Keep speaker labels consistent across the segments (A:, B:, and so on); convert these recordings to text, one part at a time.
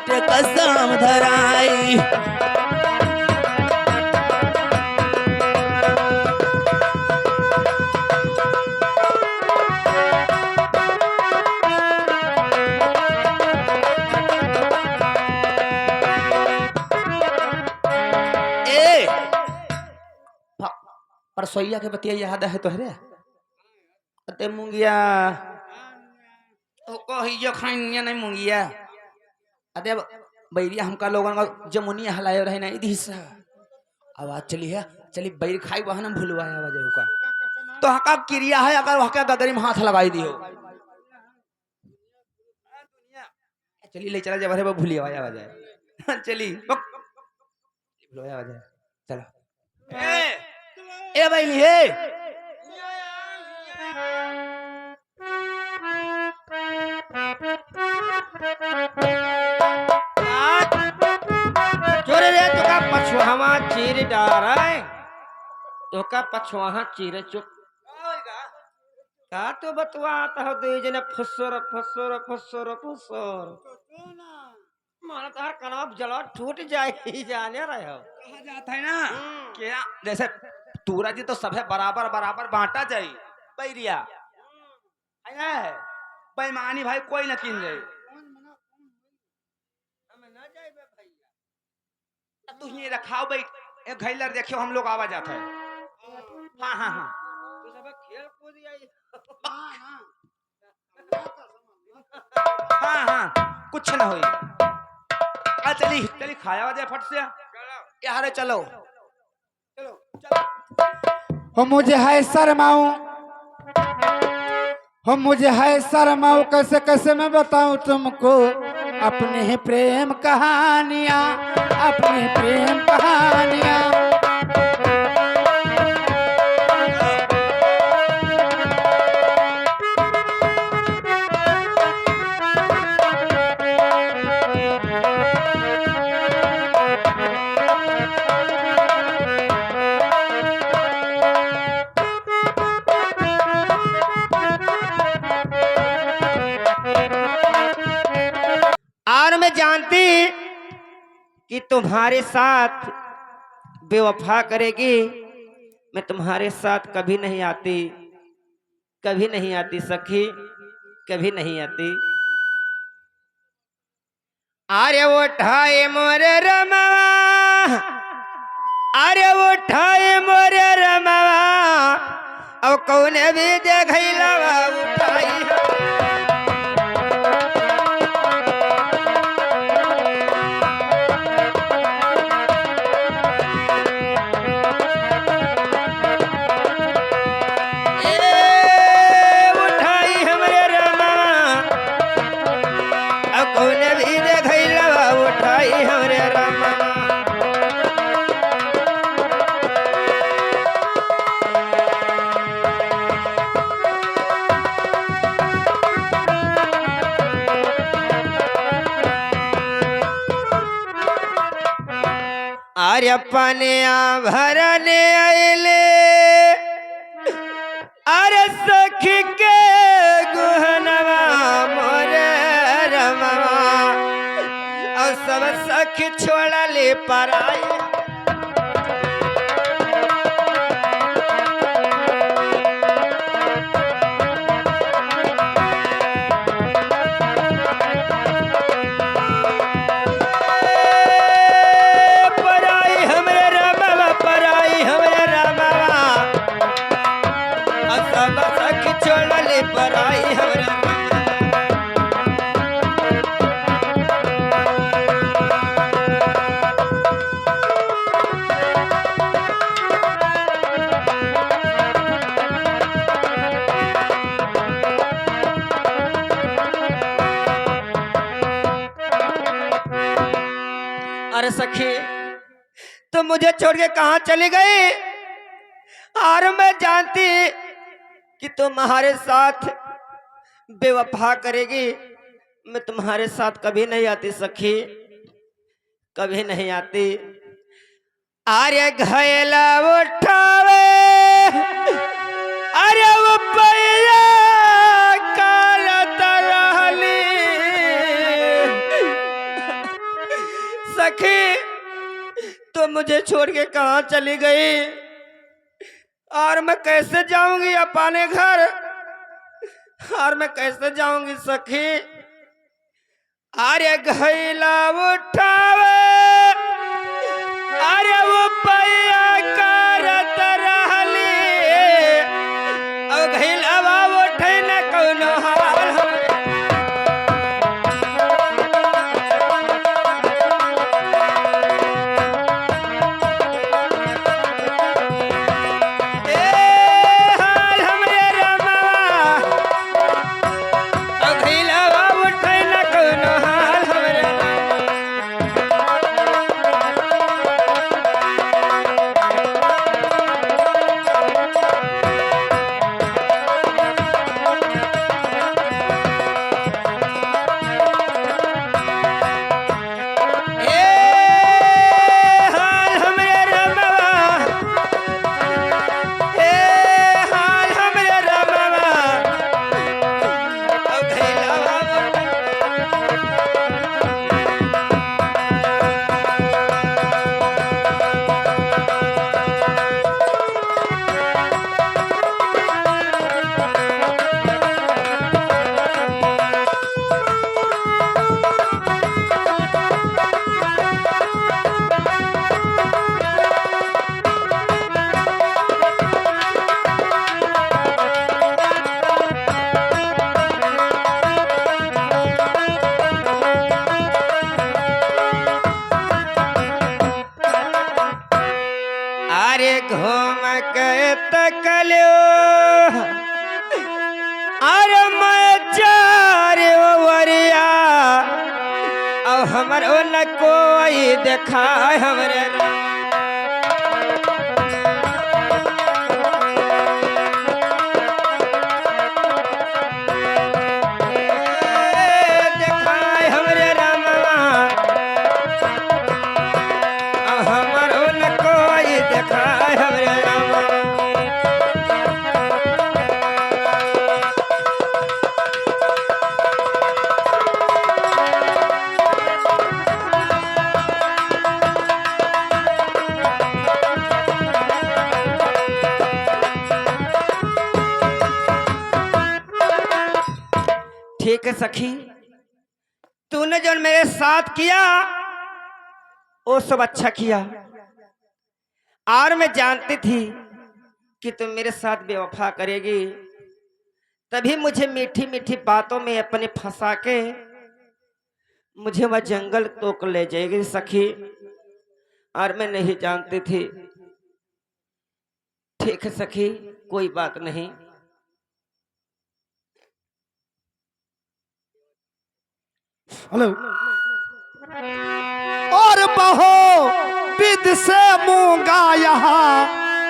A: सत्य कसम धराई। परसोइया के बतिया याद है तोहरे? अते मुंगिया ओ कहियो खाइया नहीं मुंगिया। अते बैरिया हमका लोगन का जमुनिया हलायो रहे नहीं दिसा। आवाज चली है, चली बैर खाई वहां न भूलवाया आवाज का। तो हका क्रिया है अगर हका गदरी में हाथ लगाई दियो। चली ले चला जब रे भूली आवाज है। चली भूलवाया आवाज है। चलो ए बैली हे
B: चोरे रे तो का पछुआवा चीर डार है तो का पछुआहा चीर चुप का तो बतवाता हो दे जने फसर फसर फसर फसर माना तार कनाब जला टूट जाए ही जाने रहे हो
A: कहा जाता है ना क्या जैसे तूरा जी तो सब है बराबर बराबर बांटा जाए बैरिया आया है बेईमानी भाई कोई न किन जाए तू ही रखाओ भाई एक घैलर देखियो हम लोग आवाज आता है। हाँ हाँ हाँ
B: तू सब खेल कूद आई
A: हाँ हाँ कुछ ना होई। आ चली चली खाया वजह फट से यार चलो चलो
C: हो मुझे है शर्माऊं, हो मुझे है शर्माऊं, कैसे कैसे मैं बताऊं तुमको अपने ही प्रेम कहानियां, अपनी प्रेम कहानियां।
B: और मैं जानती कि तुम्हारे साथ बेवफा करेगी, मैं तुम्हारे साथ कभी नहीं आती, कभी नहीं आती सखी, कभी नहीं आती। अरे उठाए मोरे रमवा, अरे उठाए मोरे रमवा, अब कौन भी देखैलवा उठाई अरे पनिया भरने आइले, अरे सखी के गुहनवा मोरे रमवा, और सब सखी छोड़ा ले पराई पराई हमरा अरे सखी तुम मुझे छोड़ के कहाँ चली गई? और मैं जानती कि तुम्हारे साथ बेवफा करेगी, मैं तुम्हारे साथ कभी नहीं आती सखी, कभी नहीं आती। अरे घैला उठावे, अरे वो पैया कालत रहली, सखी तो मुझे छोड़ के कहाँ चली गई और मैं कैसे जाऊंगी अपने घर और मैं कैसे जाऊंगी सखी। अरे घैला उठावे अरे वो पैया करत रहली और घैलावा उठे न कौनो हाल घूम के तकलो अरे मैं चारे वरिया अब हमर न कोई देखा हमरे देखाय हमरे रामवा अब हमर न कोई देखाय हमरे रामवा। ठीक है सखी, तूने जो मेरे साथ किया वो सब अच्छा किया और मैं जानती थी कि तुम मेरे साथ बेवफा करेगी, तभी मुझे मीठी मीठी बातों में अपने फंसा के मुझे वह जंगल तोक ले जाएगी सखी, और मैं नहीं जानती थी। ठीक है सखी, कोई बात नहीं।
C: हेलो। और बहो विद से मूंगा यहाँ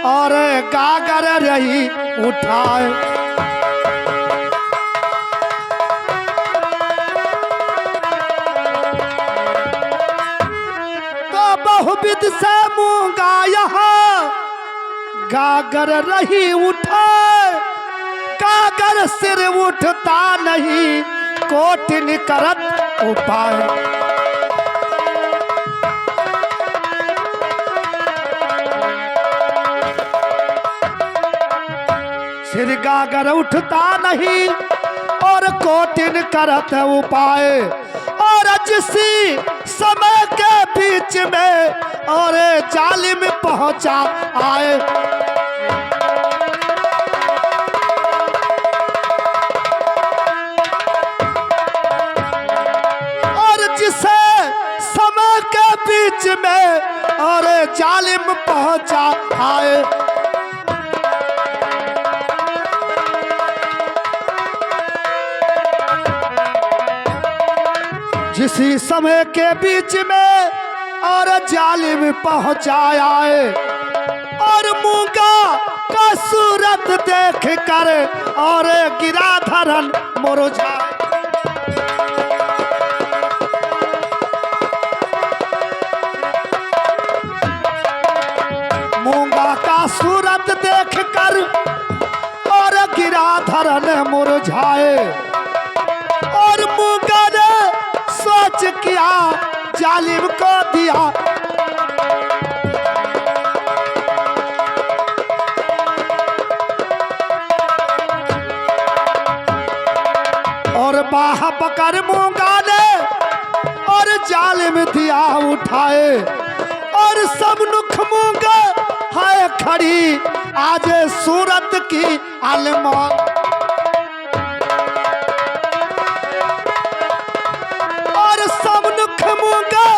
C: और गागर रही उठाए, तो बहुविद से मूंगा यहाँ गागर रही उठाए, गागर सिर उठता नहीं कोटिन करत उपाय। सिर गागर उठता नहीं और कोटिन करत उपाय, और जिसी समय के बीच में और जालिम पहुंचा आए, समय के बीच में और जालिम पहुंचा आए। जिसी समय के बीच में और जालिम पहुंचा आए, और मूंगा का सूरत देख कर और गिरा धरन मुरझाए। सूरत देख कर और गिरा धरन मुरझाए, और मूंगा ने सोच किया जालिम को दिया। और बाह पकड़ मूंगा ने और जालिम दिया उठाए। और सब नुख मूंगा है खड़ी आज सूरत की अलमा। और सब नुख मूंगा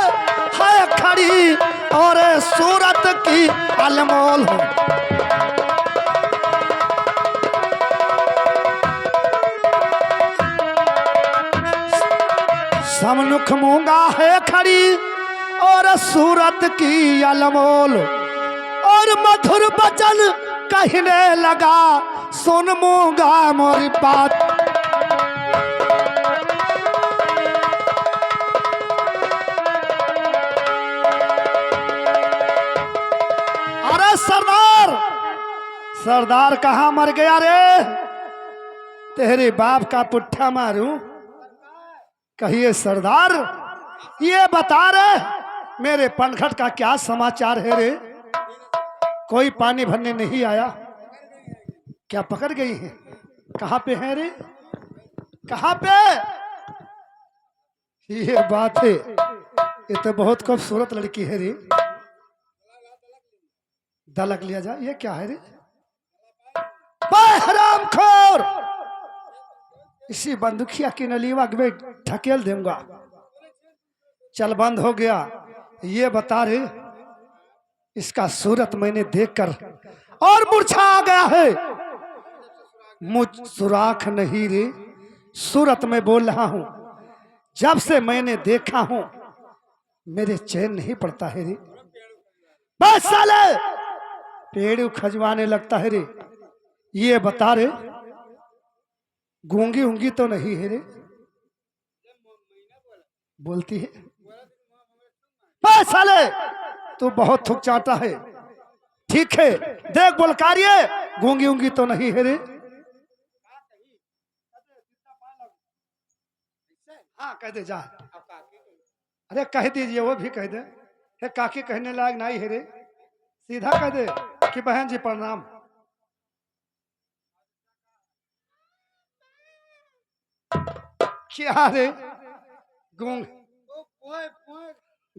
C: है खड़ी और सूरत की अलमोल हो। समनुख मूंगा है खड़ी और सूरत की अलमोल। और मधुर बचन कहने लगा सुन मूंगा मोरी बात। अरे सरदार, सरदार कहाँ मर गया रे? तेरे बाप का पुट्ठा मारूं? कहिए सरदार, ये बता रे मेरे पनघट का क्या समाचार है रे? कोई पानी भरने नहीं आया क्या? पकड़ गई है? कहाँ पे है रे? कहाँ पे? ये बात है, ये तो बहुत खूबसूरत लड़की है रे। दलक लिया जा। ये क्या है रे? हरामखोर, इसी बंदूकिया की नलीवा में ढकेल दूंगा। चल बंद हो गया। ये बता रे, इसका सूरत मैंने देखकर और मूर्छा आ गया है। मुझ सुराख नहीं रे, सूरत में बोल रहा हूं। जब से मैंने देखा हूं मेरे चैन नहीं पड़ता है रे। बस साले पेड़ खजवाने लगता है रे। ये बता रे, गूंगी उंगी तो नहीं है रे? बोलती है। बस साले तू बहुत थुक चाहता है। ठीक है देख बोल कार्य, गूंगी उंगी तो नहीं है रे? हाँ कह दे जा। अरे कह दीजिए, वो भी कह दे। हे काकी कहने लायक नहीं है रे, सीधा कह दे कि बहन जी प्रणाम। क्या रे?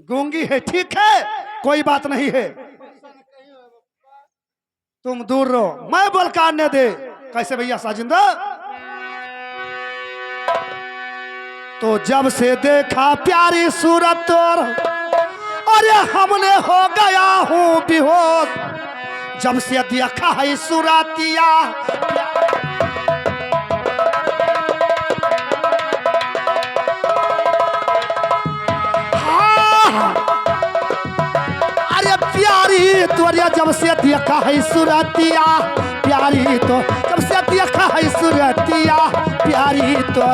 C: गूंगी है? ठीक है कोई बात नहीं है, तुम दूर रहो, मैं बोल काटने दे। कैसे भैया साजिंदा? तो जब से देखा प्यारी सूरत अरे हमने हो गया हूँ बेहोश। जब से देखा है सूरतिया तोरिया जब से देखा है सूरतिया प्यारी, तो जब से देखा है सूरतिया प्यारी तो।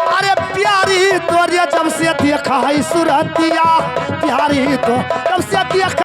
C: अरे प्यारी तोरिया जब से देखा है सूरतिया प्यारी, तो जब से देखा